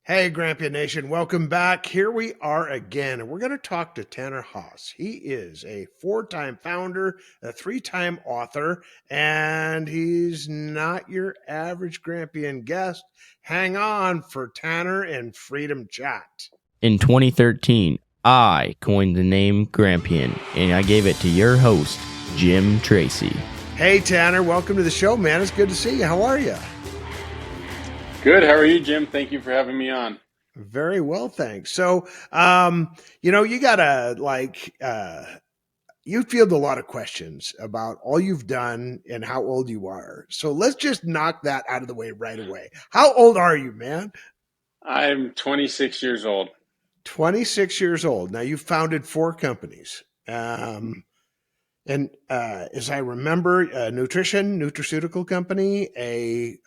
Hey, Grampian Nation, welcome back. Here we are again, and we're going to talk to Tanner Haas. He is a four-time founder, a three-time author, and he's not your average Grampian guest. Hang on for Tanner and Freedom Chat. In 2013, I coined the name Grampian, and I gave it to your host, Jim Tracy. Hey, Tanner, welcome to the show, man. It's good to see you. How are you? Good. How are you, Jim? Thank you for having me on. Very well, thanks. So, you gotta you field a lot of questions about all you've done and how old you are. So let's just knock that out of the way right away. How old are you, man? I'm 26 years old. 26 years old. Now you've founded four companies. And as I remember, a nutraceutical company, a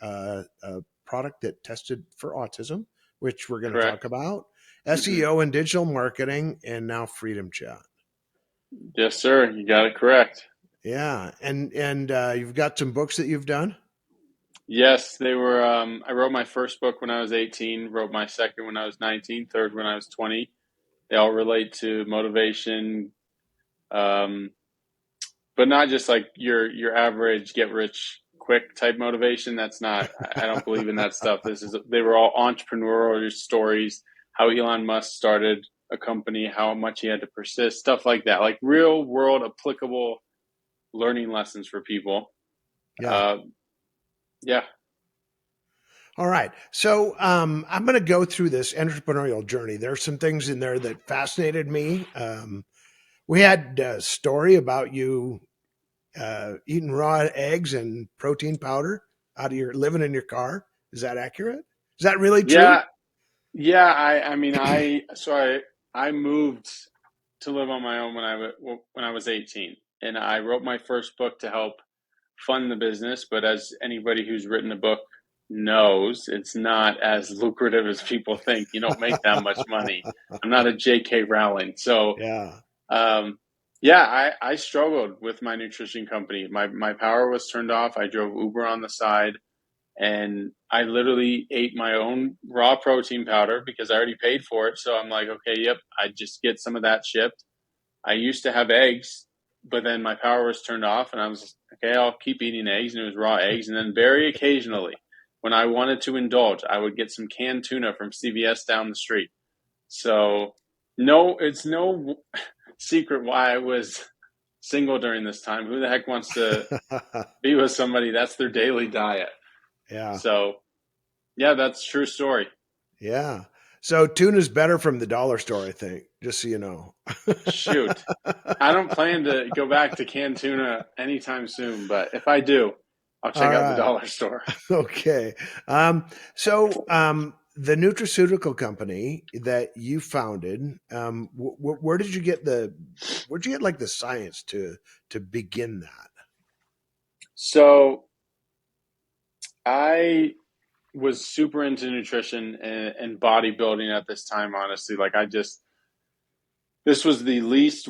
product that tested for autism, which we're going to talk Correct. about, SEO and digital marketing, and now Freedom Chat. Yes, sir. You got it correct. Yeah, and you've got some books that you've done. Yes, they were. I wrote my first book when I was 18, wrote my second when I was 19, third when I was 20. They all relate to motivation, but not just like your average get rich quick type motivation. That's not, I don't believe in that stuff. They were all entrepreneurial stories, how Elon Musk started a company, how much he had to persist, stuff like that, like real world applicable learning lessons for people. Yeah. Yeah. All right. So I'm going to go through this entrepreneurial journey. There's some things in there that fascinated me. We had a story about you eating raw eggs and protein powder out of your living in your car. Is that accurate? Is that really true? Yeah. Yeah. I moved to live on my own when I was 18, and I wrote my first book to help fund the business. But as anybody who's written a book knows, it's not as lucrative as people think. You don't make that much money. I'm not a J.K. Rowling. So, Yeah. I struggled with my nutrition company. My power was turned off. I drove Uber on the side, and I literally ate my own raw protein powder because I already paid for it. So I'm like, okay, yep, I just get some of that shipped. I used to have eggs, but then my power was turned off, and I was okay, I'll keep eating eggs, and it was raw eggs. And then very occasionally, when I wanted to indulge, I would get some canned tuna from CVS down the street. So no, it's no secret why I was single during this time. Who the heck wants to be with somebody that's their daily diet? Yeah. So yeah, that's a true story. Yeah. So tuna's better from the dollar store, I think, just so you know. Shoot. I don't plan to go back to canned tuna anytime soon, but if I do, I'll check All out the right. dollar store. Okay. The nutraceutical company that you founded, where'd you get like the science to begin that? So I was super into nutrition and bodybuilding at this time, honestly. This was the least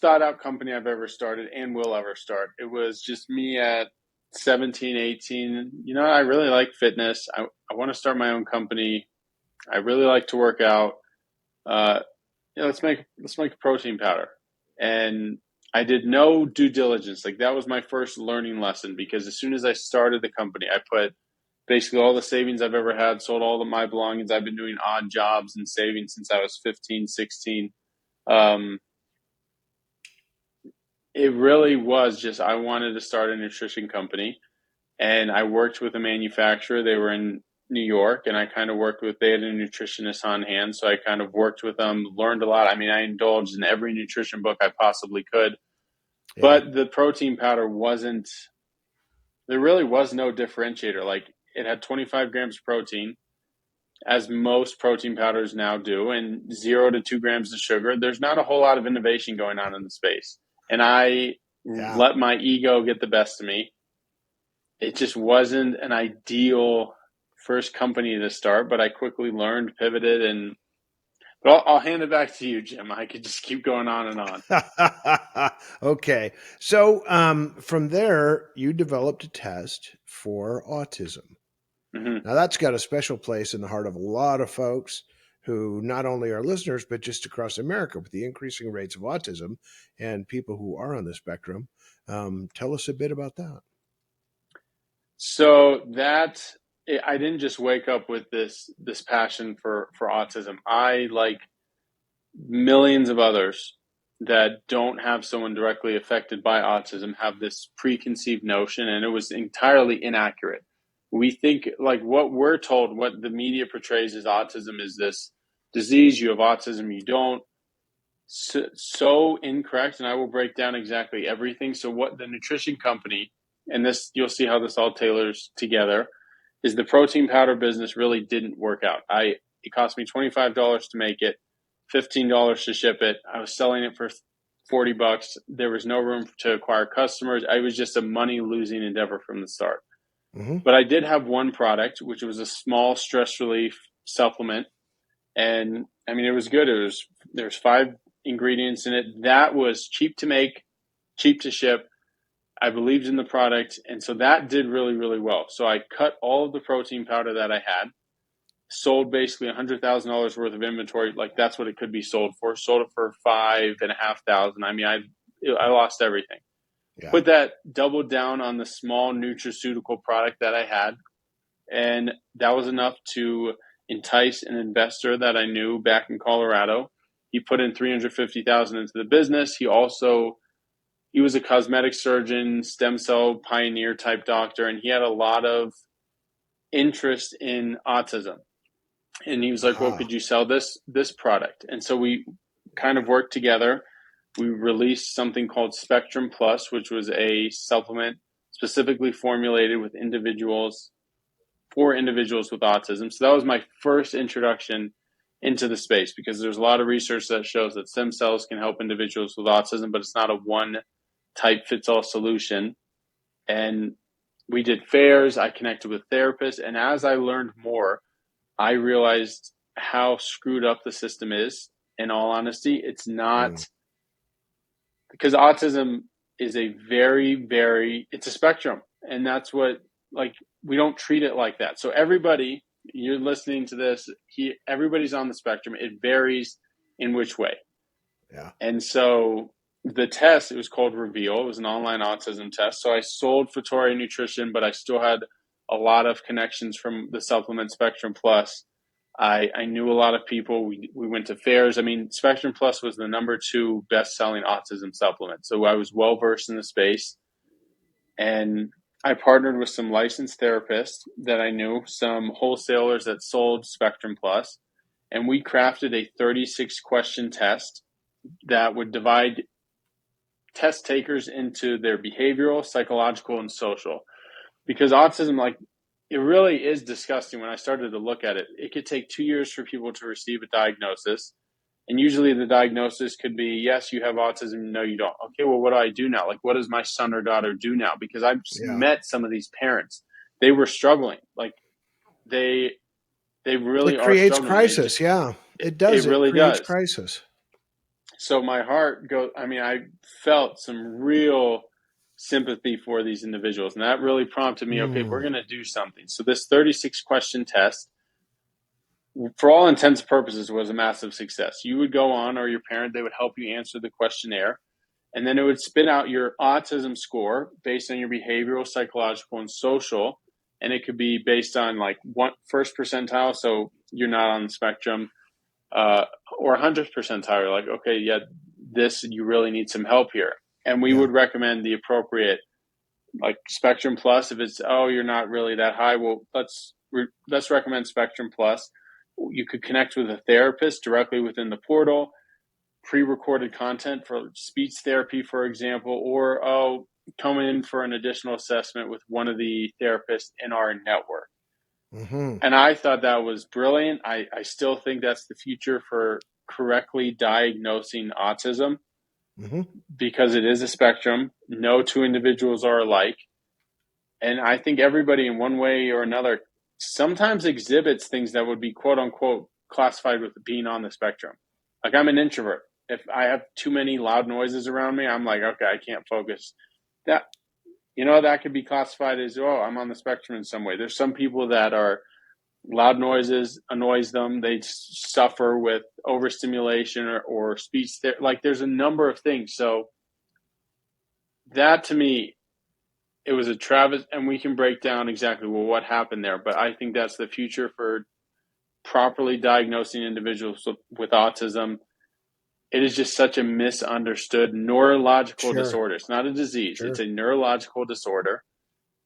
thought out company I've ever started and will ever start. It was just me at 17, 18. You know, I really like fitness. I want to start my own company. I really like to work out. Uh, let's make a protein powder. And I did no due diligence. Like that was my first learning lesson because as soon as I started the company, I put basically all the savings I've ever had, sold all of my belongings. I've been doing odd jobs and saving since I was 15, 16. Um, it really was just I wanted to start a nutrition company, and I worked with a manufacturer. They were in New York, and I kind of they had a nutritionist on hand, so I kind of worked with them, learned a lot. I mean, I indulged in every nutrition book I possibly could, Yeah. but the protein powder there really was no differentiator. Like it had 25 grams of protein, as most protein powders now do, and 0 to 2 grams of sugar. There's not a whole lot of innovation going on in the space. And I Yeah. let my ego get the best of me. It just wasn't an ideal first company to start, but I quickly learned, pivoted, and but I'll hand it back to you, Jim. I could just keep going on and on. Okay. So from there, you developed a test for autism. Hmm. Now, that's got a special place in the heart of a lot of folks who not only are listeners, but just across America with the increasing rates of autism and people who are on the spectrum. Tell us a bit about that. So that I didn't just wake up with this passion for autism. I, like millions of others that don't have someone directly affected by autism, have this preconceived notion, and it was entirely inaccurate. We think, like, what we're told, what the media portrays as autism is this disease. You have autism, you don't. So incorrect, and I will break down exactly everything. So what the nutrition company, and this, you'll see how this all tailors together, is the protein powder business really didn't work out. It cost me $25 to make it, $15 to ship it. I was selling it for $40. There was no room to acquire customers. I was just a money losing endeavor from the start. Mm-hmm. But I did have one product, which was a small stress relief supplement, and I mean, it was good. There's 5 ingredients in it. That was cheap to make, cheap to ship. I believed in the product, and so that did really, really well. So I cut all of the protein powder that I had, sold basically $100,000 worth of inventory. Like, that's what it could be sold for. Sold it for $5,500. I mean, I lost everything. Yeah. Put that, doubled down on the small nutraceutical product that I had, and that was enough to entice an investor that I knew back in Colorado. He put in $350,000 into the business. He was a cosmetic surgeon, stem cell pioneer type doctor, and he had a lot of interest in autism. And he was like, "Well, Aha. could you sell this product?" And so we kind of worked together. We released something called Spectrum Plus, which was a supplement specifically formulated with individuals for individuals with autism. So that was my first introduction into the space, because there's a lot of research that shows that stem cells can help individuals with autism, but it's not a one type fits all solution. And we did fairs, I connected with therapists, and as I learned more, I realized how screwed up the system is. In all honesty, it's not, because autism is a it's a spectrum, and that's what, like, we don't treat it like that. So everybody, you're listening to this, everybody's on the spectrum. It varies in which way. Yeah. And so the test, it was called Reveal. It was an online autism test. So I sold Fatoria Nutrition, but I still had a lot of connections from the supplement Spectrum Plus. I knew a lot of people. We went to fairs. I mean, Spectrum Plus was the #2 best-selling autism supplement. So I was well-versed in the space. And I partnered with some licensed therapists that I knew, some wholesalers that sold Spectrum Plus, and we crafted a 36-question test that would divide test takers into their behavioral, psychological, and social. Because autism, like, it really is disgusting. When I started to look at it, it could take 2 years for people to receive a diagnosis. And usually the diagnosis could be, yes, you have autism. No, you don't. Okay, well, what do I do now? Like, what does my son or daughter do now? Because I've Yeah. met some of these parents. They were struggling. Like, they really It are creates struggling. crisis. Yeah. It It does. It really creates does. crisis. So my heart goes, I mean, I felt some real sympathy for these individuals. And that really prompted me, okay, we're going to do something. So this 36-question test, for all intents and purposes, was a massive success. You would go on, or your parent, they would help you answer the questionnaire. And then it would spit out your autism score based on your behavioral, psychological, and social. And it could be based on, like, first percentile, so you're not on the spectrum, or 100th percentile. You're like, okay, yeah, you really need some help here. And we Yeah. would recommend the appropriate, like, Spectrum Plus. If it's, oh, you're not really that high, well, let's recommend Spectrum Plus. You could connect with a therapist directly within the portal, pre-recorded content for speech therapy, for example, or, come in for an additional assessment with one of the therapists in our network. Mm-hmm. And I thought that was brilliant. I still think that's the future for correctly diagnosing autism, Mm-hmm. because it is a spectrum. No two individuals are alike. And I think everybody, in one way or another, sometimes exhibits things that would be, quote unquote, classified with being on the spectrum. Like, I'm an introvert. If I have too many loud noises around me, I'm like, okay, I can't focus. that could be classified as, oh, I'm on the spectrum in some way. There's some people that are loud noises annoys them. They suffer with overstimulation or speech. Like there's a number of things. So that to me, it was a travesty, and we can break down exactly what happened there. But I think that's the future for properly diagnosing individuals with autism. It is just such a misunderstood neurological Sure, disorder. It's not a disease. It's sure. a neurological disorder.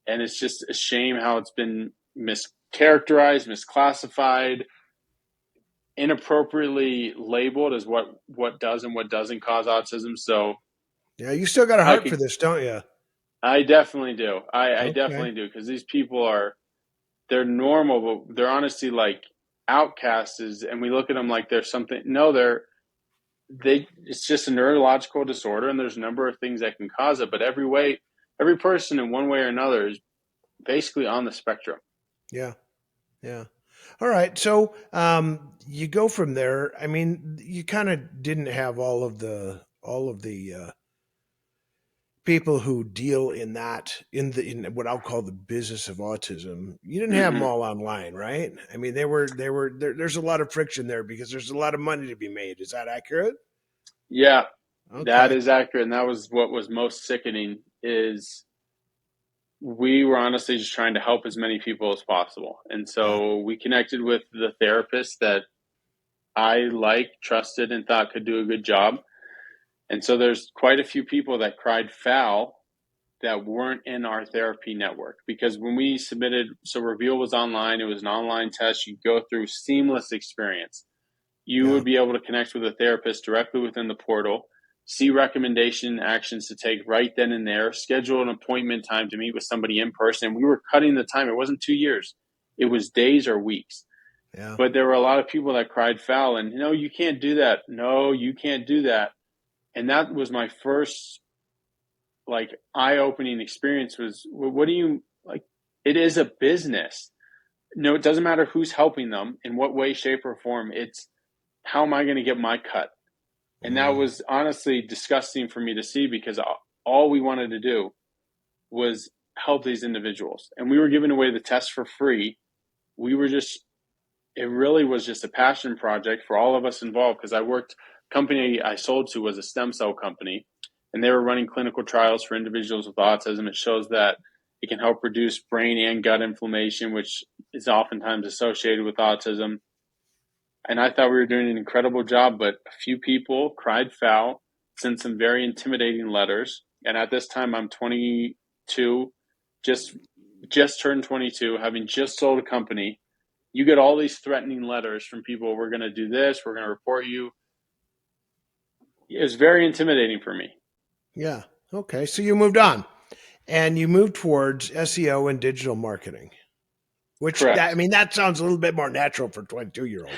And it's just a shame how it's been mischaracterized, misclassified, inappropriately labeled as what does and what doesn't cause autism. So Yeah, you still got a I heart for could, this, don't you? I definitely do. I Okay. definitely do, because these people they're normal, but they're honestly like outcasts, and we look at them like they're something. No, it's just a neurological disorder, and there's a number of things that can cause it. But every person in one way or another is basically on the spectrum. Yeah, yeah. All right. So you go from there. I mean, you kind of didn't have all of the people who deal in in what I'll call the business of autism. You didn't have them Mm-hmm. all online, right? I mean, there's a lot of friction there because there's a lot of money to be made. Is that accurate? Yeah, that Okay. is accurate, and that was what was most sickening. Is we were honestly just trying to help as many people as possible, and Yeah. so we connected with the therapist that I trusted, and thought could do a good job. And so there's quite a few people that cried foul that weren't in our therapy network, because when we submitted, so Reveal was online, it was an online test, you go through seamless experience. You Yeah. would be able to connect with a therapist directly within the portal, see recommendation actions to take right then and there, schedule an appointment time to meet with somebody in person. And we were cutting the time. It wasn't 2 years, it was days or weeks. Yeah. But there were a lot of people that cried foul and, no, you can't do that. No, you can't do that. And that was my first like eye-opening experience. Was, what do you like? It is a business. No, it doesn't matter who's helping them in what way, shape, or form. It's, how am I going to get my cut? And that Mm. was honestly disgusting for me to see, because all we wanted to do was help these individuals. And we were giving away the test for free. We were just, it really was just a passion project for all of us involved, because company I sold to was a stem cell company, and they were running clinical trials for individuals with autism. It shows that it can help reduce brain and gut inflammation, which is oftentimes associated with autism. And I thought we were doing an incredible job, but a few people cried foul, sent some very intimidating letters. And at this time, I'm 22, just turned 22, having just sold a company. You get all these threatening letters from people. We're going to do this. We're going to report you. It was very intimidating for me. Yeah. Okay. So you moved on and you moved towards SEO and digital marketing, I Correct. mean, that sounds a little bit more natural for 22-year-olds.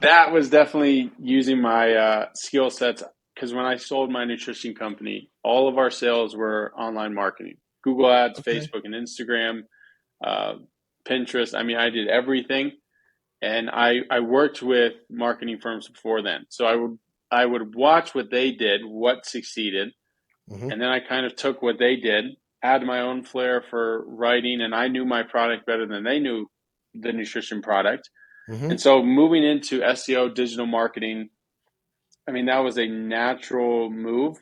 That was definitely using my skill sets, because when I sold my nutrition company, all of our sales were online marketing, Google Ads, Okay. Facebook and Instagram, uh, Pinterest. I mean, I did everything, and I worked with marketing firms before then. So I would watch what they did, what succeeded, Hmm. and then I kind of took what they did, add my own flair for writing, and I knew my product better than they knew the nutrition product. Hmm. And so moving into SEO, digital marketing, I mean, that was a natural move.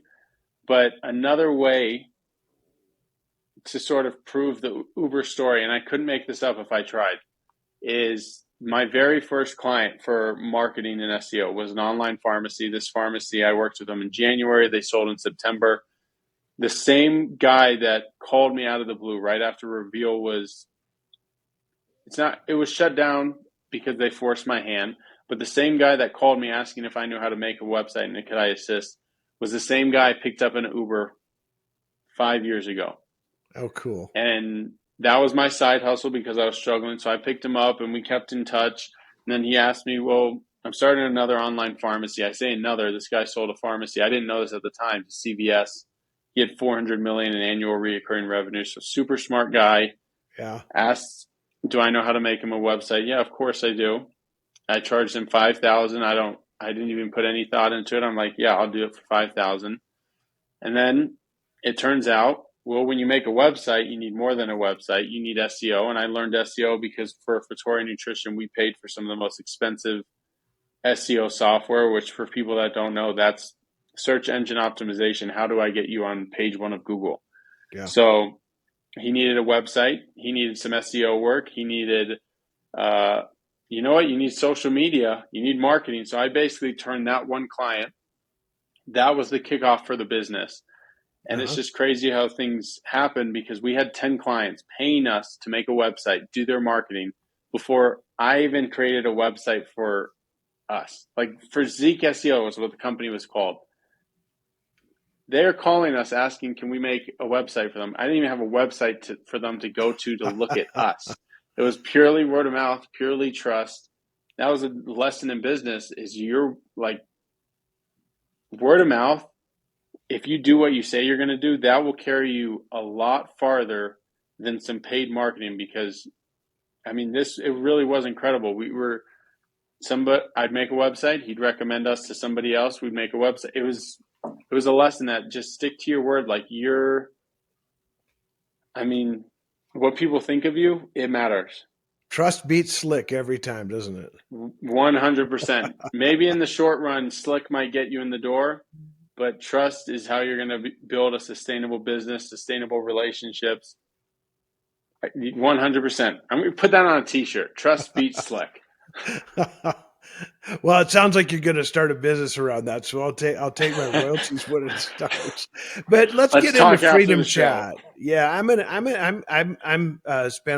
But another way to sort of prove the Uber story, and I couldn't make this up if I tried, is my very first client for marketing and SEO was an online pharmacy. This pharmacy, I worked with them in January. They sold in September. The same guy that called me out of the blue right after Reveal it was shut down because they forced my hand. But the same guy that called me asking if I knew how to make a website and could I assist was the same guy I picked up an Uber 5 years ago. Oh, cool. And that was my side hustle because I was struggling. So I picked him up and we kept in touch. And then he asked me, well, I'm starting another online pharmacy. I say another. This guy sold a pharmacy. I didn't know this at the time, to CVS. He had 400 million in annual recurring revenue. So super smart guy. Yeah. Asked, do I know how to make him a website? Yeah, of course I do. I charged him 5,000. I didn't even put any thought into it. I'm like, yeah, I'll do it for 5,000. And then it turns out, well, when you make a website, you need more than a website. You need SEO. And I learned SEO because for Fattori Nutrition, we paid for some of the most expensive SEO software, which for people that don't know, that's search engine optimization. How do I get you on page one of Google? Yeah. So he needed a website. He needed some SEO work. He needed, you know what? You need social media. You need marketing. So I basically turned that one client. That was the kickoff for the business. And it's Uh-huh. just crazy how things happen because we had 10 clients paying us to make a website, do their marketing before I even created a website for us. Like for Zeek SEO is what the company was called. They're calling us asking, can we make a website for them? I didn't even have a website for them to go to look at us. It was purely word of mouth, purely trust. That was a lesson in business is you're like word of mouth. If you do what you say you're going to do, that will carry you a lot farther than some paid marketing because I mean, it really was incredible. I'd make a website. He'd recommend us to somebody else. We'd make a website. It was a lesson that just stick to your word. Like I mean, what people think of you, it matters. Trust beats slick every time, doesn't it? 100%. Maybe in the short run, slick might get you in the door, but trust is how you're going to build a sustainable business, sustainable relationships. 100%. I'm going to put that on a t-shirt. Trust beats slick. Well, it sounds like you're going to start a business around that, so I'll take my royalties when it starts. But let's Let's get into talk after Freedom the show. Chat. Yeah, I'm spent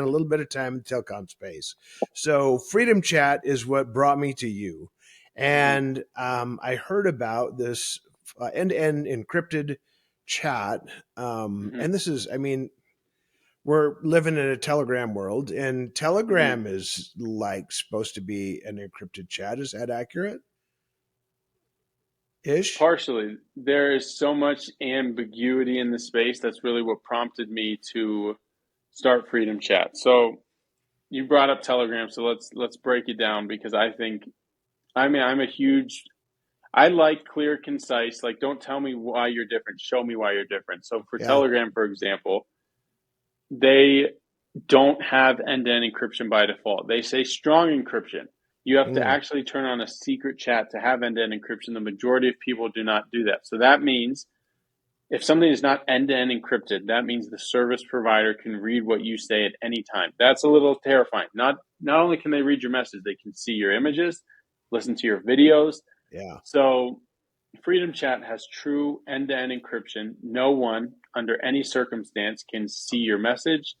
a little bit of time in telecom space, so Freedom Chat is what brought me to you, Mm-hmm. and I heard about this end-to-end encrypted chat, Mm-hmm. and this is, I mean, we're living in a Telegram world, and Mm-hmm. Telegram is like supposed to be an encrypted chat. Is that accurate? Ish. Partially. There is so much ambiguity in the space. That's really what prompted me to start Freedom Chat. So you brought up Telegram, so let's break it down because I mean I like clear, concise, like don't tell me why you're different, show me why you're different. So for Yeah. Telegram, for example, they don't have end-to-end encryption by default. They say strong encryption. You have to Mm. actually turn on a secret chat to have end-to-end encryption. The majority of people do not do that. So that means if something is not end-to-end encrypted, that means the service provider can read what you say at any time. That's a little terrifying. Not only can they read your message, they can see your images, listen to your videos. Yeah. So Freedom Chat has true end-to-end encryption. No one under any circumstance can see your message,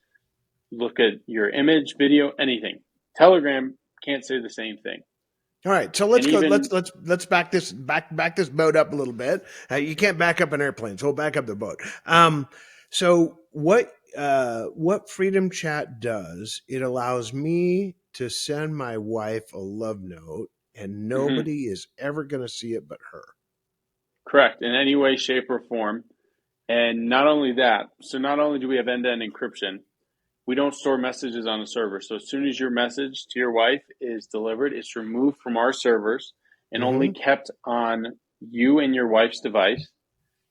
look at your image, video, anything. Telegram can't say the same thing. All right. So And let's go. even Let's back this boat up a little bit. You can't back up an airplane, so we'll back up the boat. So what Freedom Chat does, it allows me to send my wife a love note, and mhm, nobody is ever going to see it but her. correct in any way, shape, or form. And not only that, so not only do we have end-to-end encryption, we don't store messages on a server. So as soon as your message to your wife is delivered, it's removed from our servers and only Mm-hmm. kept on you and your wife's device.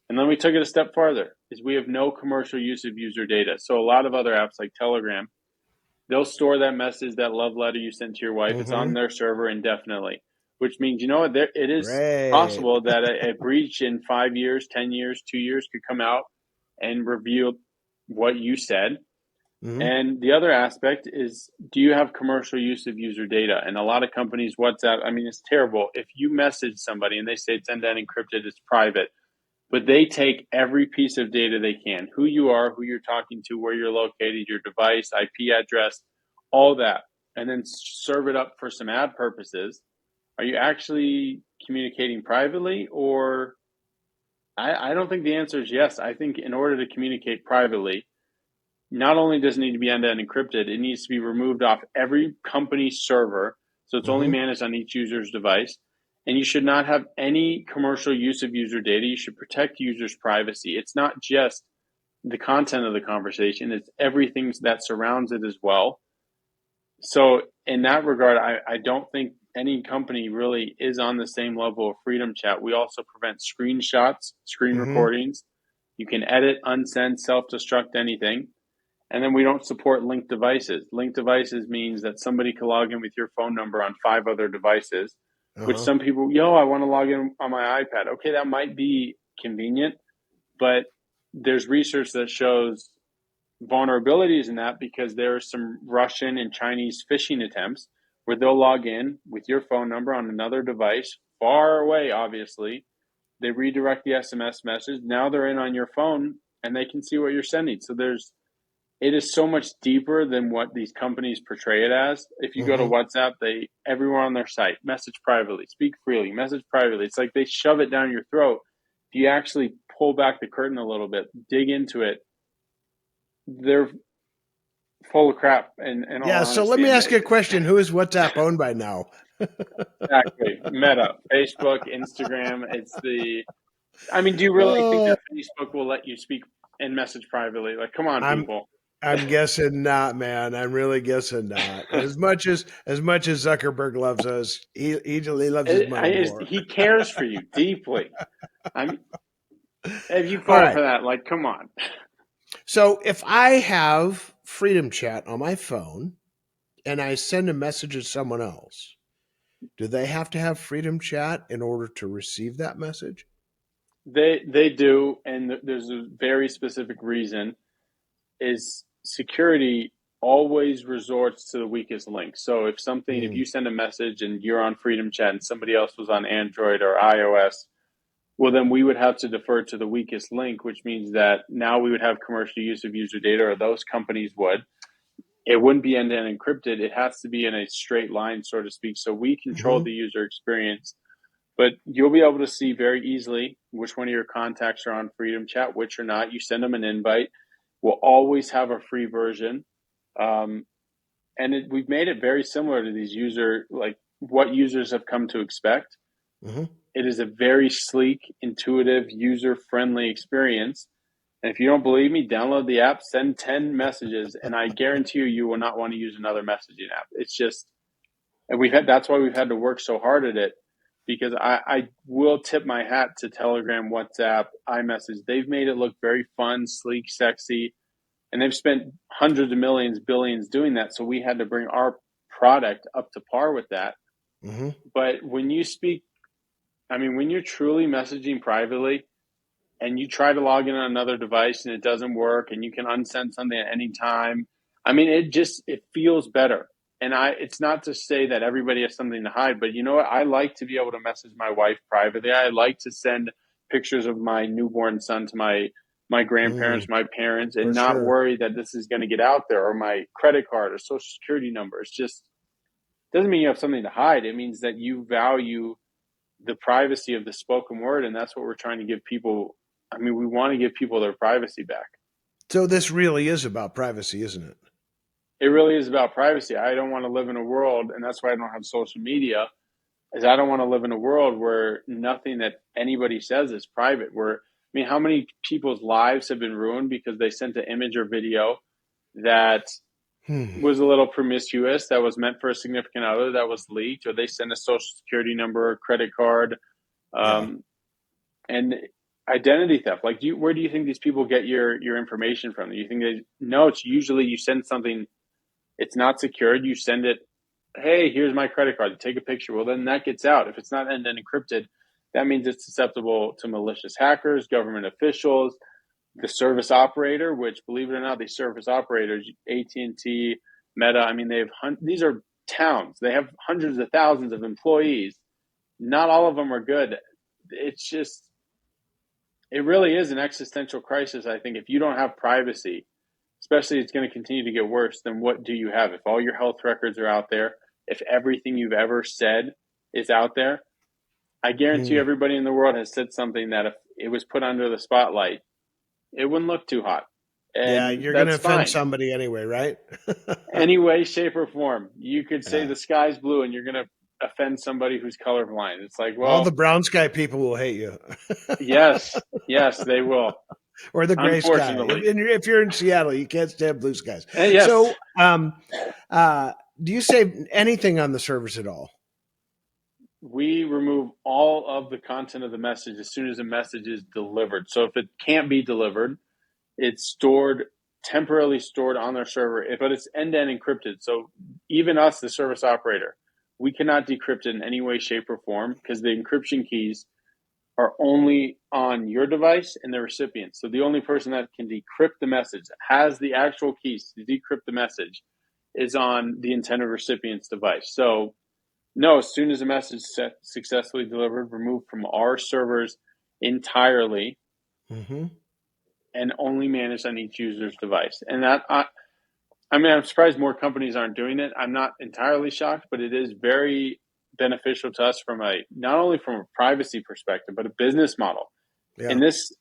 And then we took it a step farther, is we have no commercial use of user data. So a lot of other apps like Telegram, they'll store that message, that love letter you sent to your wife. It's Mm-hmm. on their server indefinitely, which means, you know what, it is Great. possible that a breach in 5 years, 10 years, 2 years could come out and reveal what you said. Mm-hmm. And the other aspect is, do you have commercial use of user data? And a lot of companies, WhatsApp, I mean, it's terrible. If you message somebody and they say it's end-to-end encrypted, it's private, but they take every piece of data they can, who you are, who you're talking to, where you're located, your device, IP address, all that, and then serve it up for some ad purposes. Are you actually communicating privately? Or I don't think the answer is yes. I think in order to communicate privately, not only does it need to be end-to-end encrypted, it needs to be removed off every company's server. So it's only Mm-hmm. managed on each user's device. And you should not have any commercial use of user data. You should protect users' privacy. It's not just the content of the conversation, it's everything that surrounds it as well. So in that regard, I don't think any company really is on the same level of Freedom Chat. We also prevent screenshots, screen Mm-hmm. recordings. You can edit, unsend, self-destruct anything. And then we don't support linked devices. Linked devices means that somebody can log in with your phone number on 5 other devices, which Uh-huh. some people, I want to log in on my iPad. Okay, that might be convenient, but there's research that shows vulnerabilities in that because there are some Russian and Chinese phishing attempts where they'll log in with your phone number on another device, far away, obviously. They redirect the SMS message. Now they're in on your phone and they can see what you're sending. So it is so much deeper than what these companies portray it as. If you go to Mm-hmm. WhatsApp, everywhere on their site, message privately, speak freely, message privately. It's like they shove it down your throat. If you actually pull back the curtain a little bit, dig into it, they're full of crap in all Yeah. So let honesty. me And ask you a question. Who is WhatsApp owned by now? exactly, Meta, Facebook, Instagram. Do you really think Oh, that Facebook will let you speak and message privately? Like, come on, I'm people. I'm guessing not, man. I'm really guessing not. As much as Zuckerberg loves us, he loves his money more. He cares for you deeply. I mean, if you All fall right. for that, like, come on. So if I have Freedom Chat on my phone and I send a message to someone else, do they have to have Freedom Chat in order to receive that message? They do, and there's a very specific reason. Is security always resorts to the weakest link. So if Mm, you send a message and you're on Freedom Chat and somebody else was on Android or iOS, well, then we would have to defer to the weakest link, which means that now we would have commercial use of user data, or those companies would. It wouldn't be end-to-end encrypted. It has to be in a straight line, so to speak. So we control hmm the user experience, but you'll be able to see very easily which one of your contacts are on Freedom Chat, which are not. You send them an invite. We'll always have a free version. Um, we've made it very similar to these like what users have come to expect. hmm It is a very sleek, intuitive, user-friendly experience. And if you don't believe me, download the app, send 10 messages, and I guarantee you will not want to use another messaging app. It's just, and that's why we've had to work so hard at it, because I will tip my hat to Telegram, WhatsApp, iMessage. They've made it look very fun, sleek, sexy, and they've spent hundreds of millions, billions doing that. So we had to bring our product up to par with that. hmm But when you're truly messaging privately and you try to log in on another device and it doesn't work and you can unsend something at any time, it feels better. And it's not to say that everybody has something to hide, but you know what? I like to be able to message my wife privately. I like to send pictures of my newborn son to my grandparents, mm, my parents, and for not sure. worry that this is going to get out there, or my credit card or social security number. It's just doesn't mean you have something to hide. It means that you value the privacy of the spoken word, and that's what we're trying to give people. We want to give people their privacy back. So this really is about privacy, isn't it? It really is about privacy. I don't want to live in a world, and that's why I don't have social media, is I don't want to live in a world where nothing that anybody says is private. How many people's lives have been ruined because they sent an image or video that Hmm. was a little promiscuous, that was meant for a significant other, that was leaked, or they sent a social security number or credit card. Yeah. Um, and identity theft, like, where do you think these people get your information from? Do you think no, it's usually you send something, it's not secured, you send it, hey, here's my credit card, take a picture. Well, then that gets out. If it's not end-to-end encrypted, that means it's susceptible to malicious hackers, government officials, the service operator, which, believe it or not, these service operators, AT&T, Meta, these are towns, they have hundreds of thousands of employees. Not all of them are good. It's just, it really is an existential crisis. I think if you don't have privacy, especially, it's going to continue to get worse, then what do you have? If all your health records are out there, if everything you've ever said is out there, I guarantee you Mm. everybody in the world has said something that if it was put under the spotlight, it wouldn't look too hot. Yeah, And you're going to that's offend fine. somebody anyway, right? Any way, shape, or form. You could say Yeah. the sky's blue and you're going to offend somebody who's colorblind. It's like, All the well, brown sky people will hate you. yes, they will. Or the gray sky. If, Unfortunately. if you're in Seattle, you can't stand blue skies. And yes, So, do you save anything on the service at all? we remove all of the content of the message as soon as the message is delivered. So if it can't be delivered, it's stored, temporarily stored on their server, but it's end-to-end encrypted. So even us, the service operator, we cannot decrypt it in any way, shape, or form because the encryption keys are only on your device and the recipient. So the only person that can decrypt the message, has the actual keys to decrypt the message, is on the intended recipient's device. So no, as soon as a message is successfully delivered, removed from our servers entirely, Mm-hmm. and only managed on each user's device. And that, I mean, I'm surprised more companies aren't doing it. I'm not entirely shocked, but it is very beneficial to us from not only from a privacy perspective, but a business model. In Yeah. this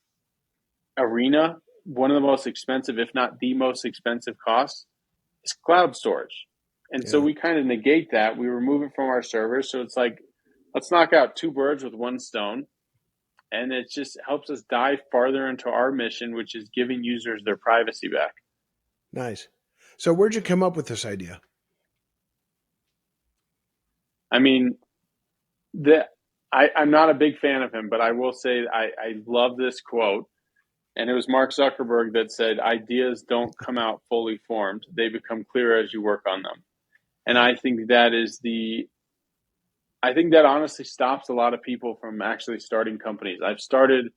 arena, one of the most expensive, if not the most expensive costs, is cloud storage. And so Yeah. we kind of negate that. We remove it from our servers. So it's like, let's knock out two birds with one stone. And it just helps us dive farther into our mission, which is giving users their privacy back. Nice. So where'd you come up with this idea? I mean, I'm not a big fan of him, but I will say I love this quote. And it was Mark Zuckerberg that said, ideas don't come out fully formed. They become clearer as you work on them. And Right. I think that honestly stops a lot of people from actually starting companies. I've started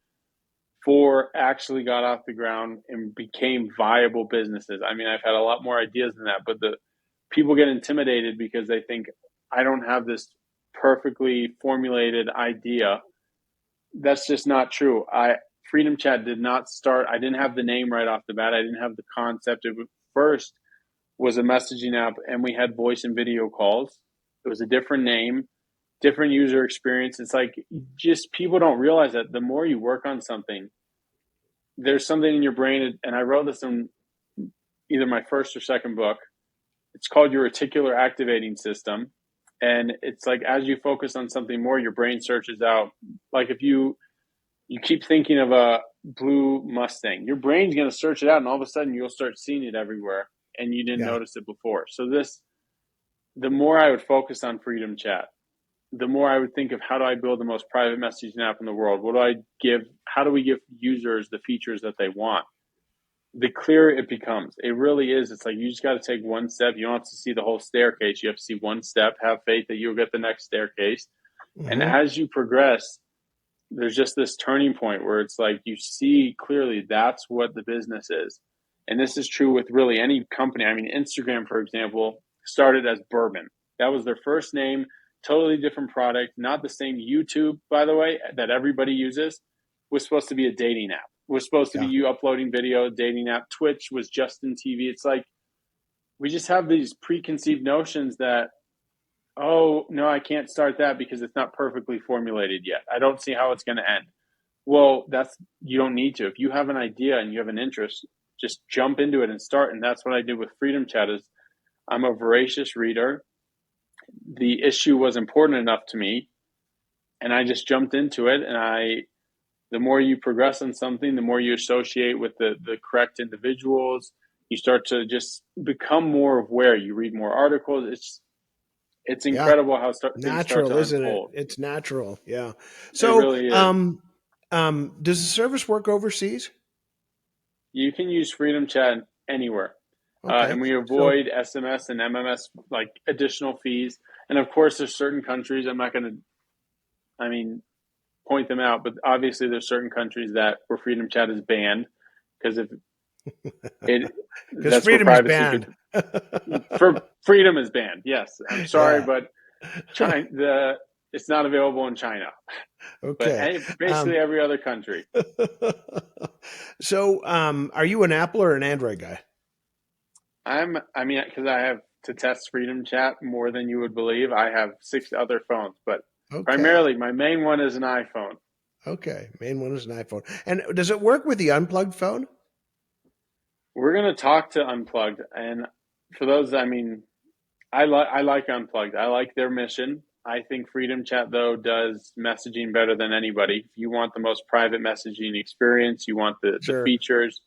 four, actually got off the ground and became viable businesses. I mean, I've had a lot more ideas than that, but the people get intimidated because they think I don't have this perfectly formulated idea. That's just not true. Freedom Chat did not start. I didn't have the name right off the bat. I didn't have the concept. It first was a messaging app, and we had voice and video calls. It was a different name, different user experience. It's like, just people don't realize that the more you work on something, there's something in your brain, and I wrote this in either my first or second book. It's called your reticular activating system. And it's like, as you focus on something more, your brain searches out. Like if you keep thinking of a blue Mustang, your brain's going to search it out, and all of a sudden you'll start seeing it everywhere, and you didn't Yeah. notice it before. So the more I would focus on Freedom Chat, the more I would think of, how do I build the most private messaging app in the world? What do I give? How do we give users the features that they want? The clearer it becomes. It really is. It's like, you just got to take one step. You don't have to see the whole staircase. You have to see one step, have faith that you'll get the next staircase. And Mm-hmm. as you progress, there's just this turning point where it's like, you see clearly that's what the business is. And this is true with really any company. I mean, Instagram, for example, started as bourbon. That was their first name, totally different product, not the same. YouTube, by the way, that everybody uses, was supposed to be a dating app. Was supposed to be Yeah. you uploading video, dating app. Twitch was Justin TV. It's like, we just have these preconceived notions that, oh, no, I can't start that because it's not perfectly formulated yet. I don't see how it's going to end. Well, you don't need to. If you have an idea and you have an interest, just jump into it and start. And that's what I did with Freedom Chat. Is I'm a voracious reader. The issue was important enough to me, and I just jumped into it. And the more you progress on something, the more you associate with the correct individuals. You start to just become more aware. You read more articles. It's Yeah. incredible how things start Natural, to isn't it? unfold. It's natural. Yeah. It So, really is. does the service work overseas? You can use Freedom Chat anywhere. Okay. And we So, avoid SMS and MMS, like additional fees. And of course, there's certain countries, I'm not going to, I mean, point them out, but obviously there's certain countries where Freedom Chat is banned, because if it, because that's where freedom is privacy banned. for freedom is banned. Yes, I'm sorry, Yeah. but it's not available in China, but Okay. basically Um, every other country. so, are you an Apple or an Android guy? I mean, because I have to test Freedom Chat more than you would believe. I have 6 other phones, but Okay. primarily my main one is an iPhone. Okay. Main one is an iPhone. And does it work with the unplugged phone? We're going to talk to Unplugged. And for those, I mean, I like Unplugged. I like their mission. I think Freedom Chat, though, does messaging better than anybody. If you want the most private messaging experience, you want the Sure. features,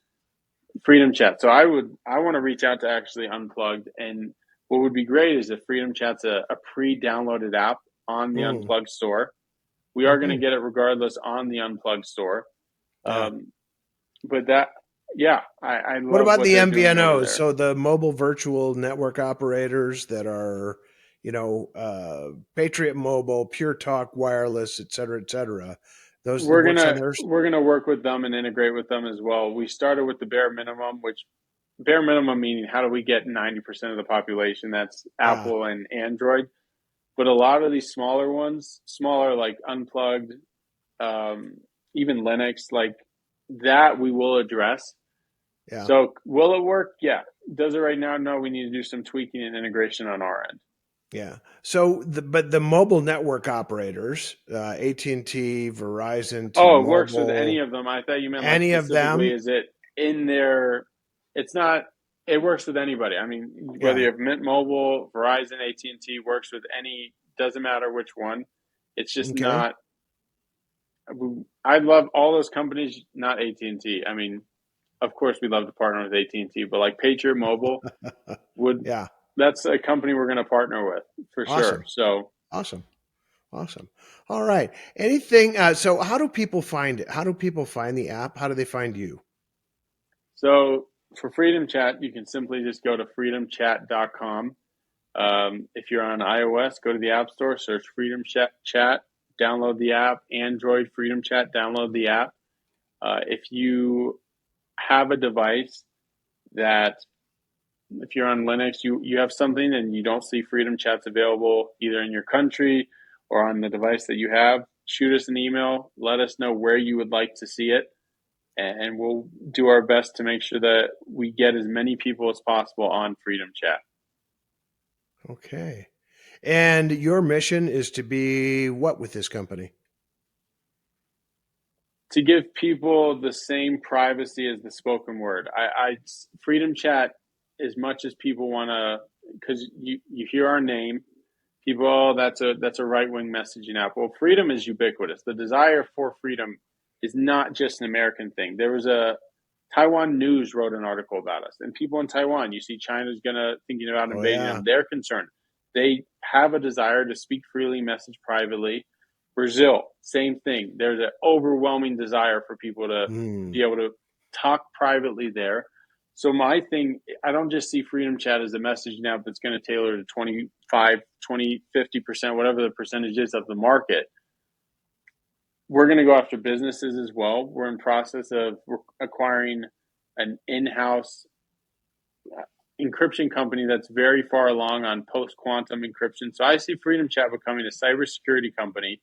Freedom Chat. So I want to reach out to actually Unplugged. And what would be great is if Freedom Chat's a pre-downloaded app. on the Mm, Unplugged store. We are going to hmm. get it regardless on the Unplugged store. Yeah. But that, yeah, I What love about what the they're doing over MVNOs? there. So the mobile virtual network operators that are, Patriot Mobile, Pure Talk Wireless, et cetera, et cetera. Those that works on theirs. We're gonna work with them and integrate with them as well. We started with the bare minimum, which bare minimum meaning how do we get 90% of the population that's Yeah. Apple and Android. But a lot of these smaller ones, smaller like Unplugged, um, even Linux, like that we will address. Yeah. So will it work? Yeah. Does it right now? No, we need to do some tweaking and integration on our end. Yeah. So but the mobile network operators, AT&T, Verizon, Oh, it works with any T-Mobile, of them. I thought you meant like any of specifically, them. is it in there? It's not, it works with anybody. I mean, whether you Yeah. have Mint Mobile, Verizon, AT&T, works with any, doesn't matter which one. It's just Okay. not, I love all those companies, not AT&T. I mean, of course we love to partner with AT&T, but like Patriot Mobile would, Yeah. that's a company we're going to partner with for sure. Awesome. So, Awesome. Awesome. All right. Anything? So, how do people find it? How do people find the app? How do they find you? so for Freedom Chat, you can simply just go to freedomchat.com. If you're on iOS, go to the App Store, search Freedom Chat, download the app. Android, Freedom Chat, download the app. If you have a device that, if you're on Linux, you have something and you don't see Freedom Chats available either in your country or on the device that you have, shoot us an email. Let us know where you would like to see it, and we'll do our best to make sure that we get as many people as possible on Freedom Chat. Okay. And your mission is to be what with this company? To give people the same privacy as the spoken word. I Freedom Chat, as much as people want to, because you hear our name, people, oh, that's a right wing messaging app. Well, freedom is ubiquitous. The desire for freedom is not just an American thing. There was a Taiwan News wrote an article about us, and people in Taiwan, you see, China's gonna thinking about Oh invading yeah. them. They're concerned. They have a desire to speak freely, message privately. Brazil, same thing. There's an overwhelming desire for people to Hmm. be able to talk privately there. So my thing, I don't just see Freedom Chat as a messaging app that's going to tailor to 25, 20, 50%, whatever the percentage is of the market. We're going to go after businesses as well. We're in process of acquiring an in-house encryption company that's very far along on post-quantum encryption. So I see Freedom Chat becoming a cybersecurity company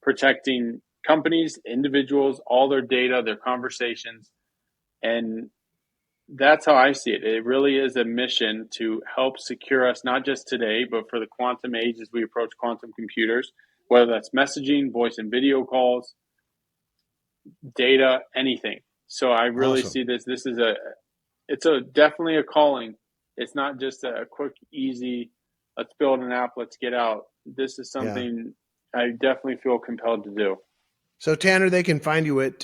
protecting companies, individuals, all their data, their conversations. And that's how I see it. It really is a mission to help secure us, not just today, but for the quantum age as we approach quantum computers, whether that's messaging, voice and video calls, data, anything. So I really Awesome. see this. This is it's a definitely a calling. It's not just a quick, easy, let's build an app, let's get out. This is Yeah. something I definitely feel compelled to do. So Tanner, they can find you at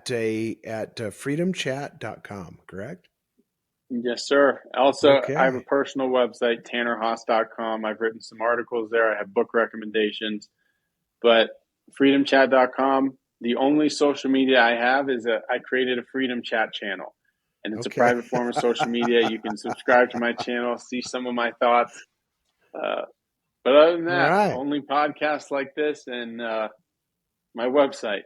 freedomchat.com, correct? Yes, sir. Also, I have a Okay. personal website, tannerhaas.com. I've written some articles there. I have book recommendations. But freedomchat.com, the only social media I have is I created a Freedom Chat channel. And it's a Okay. private form of social media. You can subscribe to my channel, see some of my thoughts. Uh, but other than All that, right. only podcasts like this and my website.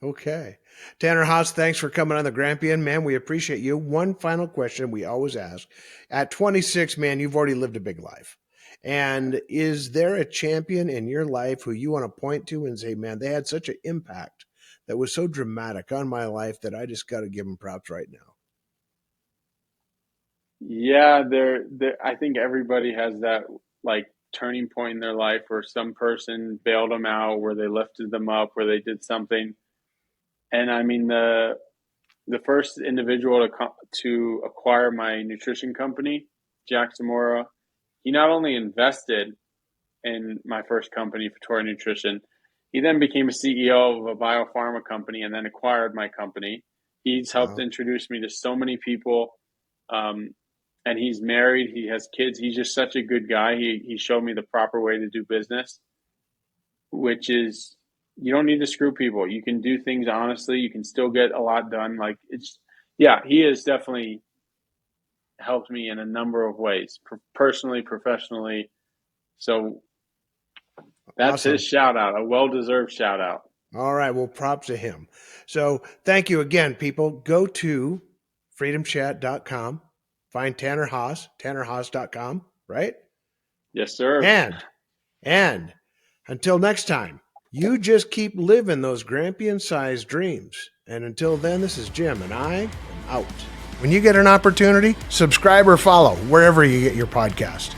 Okay. Tanner Haas, thanks for coming on the Grampian, man. We appreciate you. One final question we always ask. At 26, man, you've already lived a big life. And is there a champion in your life who you want to point to and say, man, they had such an impact that was so dramatic on my life that I just got to give them props right now? Yeah, I think everybody has that like turning point in their life where some person bailed them out, where they lifted them up, where they did something. And I mean the first individual to acquire my nutrition company, Jack Zamora, he not only invested in my first company, Fattori Nutrition, he then became a CEO of a biopharma company and then acquired my company. He's helped Wow. introduce me to so many people. Um, and he's married. He has kids. He's just such a good guy. He showed me the proper way to do business. which is you don't need to screw people. You can do things honestly. You can still get a lot done. Like he has definitely helped me in a number of ways, personally, professionally. So that's Awesome. his shout out, a well-deserved shout out. All right. Well, props to him. So thank you again, people. Go to freedomchat.com, find Tanner Haas, tannerhaas.com, right? Yes, sir. And until next time, you just keep living those Grampian-sized dreams. And until then, this is Jim, and I am out. When you get an opportunity, subscribe or follow wherever you get your podcast.